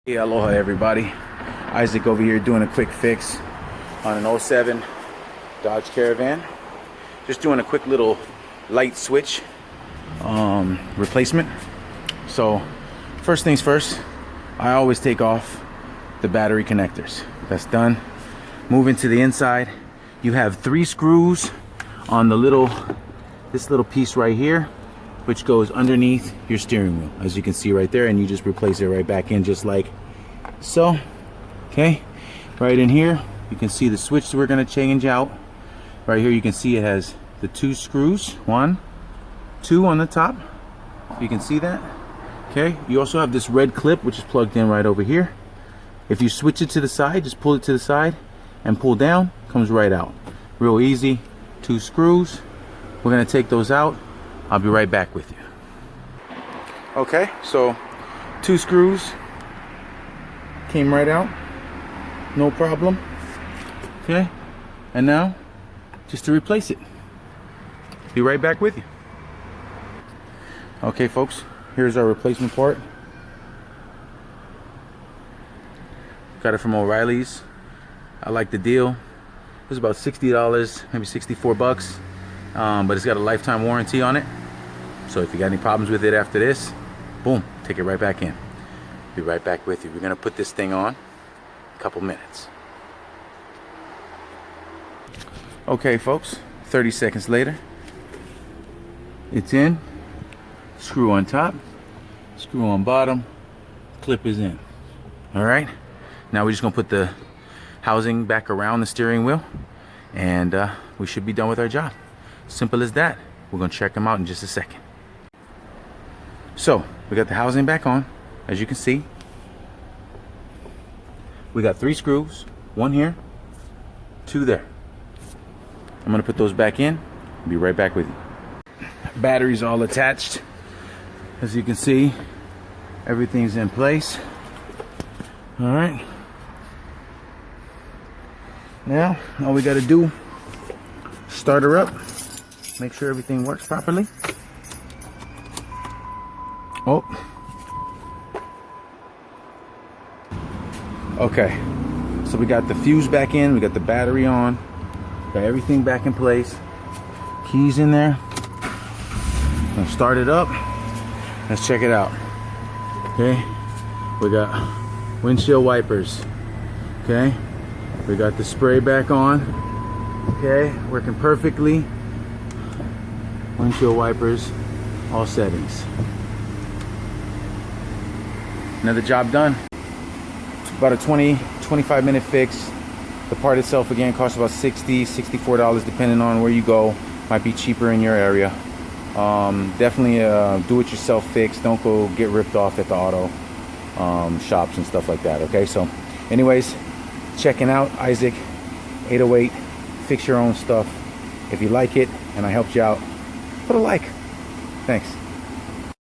Hey, aloha everybody. Isaac over here doing a quick fix on an '07 Dodge Caravan. Just doing a quick little light switch replacement. So first things first, I always take off the battery connectors. That's done. Moving to the inside, you have 3 screws on this little piece right here, which goes underneath your steering wheel, as you can see right there, and you just replace it right back in just like so. Okay, right in here you can see the switch that we're going to change out. Right here you can see it has the 2 screws, 1, 2 on the top, you can see that. Okay, you also have this red clip which is plugged in right over here. If you switch it to the side, just pull it to the side and pull down, comes right out. Real easy. 2 screws. We're going to take those out. I'll be right back with you. Okay, so 2 screws came right out, no problem. Okay, and now just to replace it. Be right back with you. Okay folks, here's our replacement part. Got it from O'Reilly's. I like the deal. It was about $60, maybe 64 bucks, but it's got a lifetime warranty on it. So if you got any problems with it after this, boom, take it right back in. Be right back with you. We're gonna put this thing on a couple minutes. Okay folks, 30 seconds later, it's in. Screw on top, screw on bottom, clip is in. All right, now we're just gonna put the housing back around the steering wheel, and we should be done with our job. Simple as that. We're gonna check them out in just a second. So we got the housing back on, as you can see. We got 3 screws, 1 here, 2 there. I'm gonna put those back in. Be right back with you. Batteries all attached. As you can see, everything's in place. All right. Now, all we gotta do, start her up, make sure everything works properly. Oh. Okay. So we got the fuse back in, we got the battery on, got everything back in place. Keys in there. Gonna start it up. Let's check it out. Okay. We got windshield wipers. Okay. We got the spray back on. Okay, working perfectly. Windshield wipers, all settings. Another job done. It's about a 20-25 minute fix. The part itself again costs about $60-$64 depending on where you go. Might be cheaper in your area. Definitely do-it-yourself fix. Don't go get ripped off at the auto shops and stuff like that. Okay, so anyways, checking out Isaac 808. Fix your own stuff. If you like it and I helped you out, put a like. Thanks.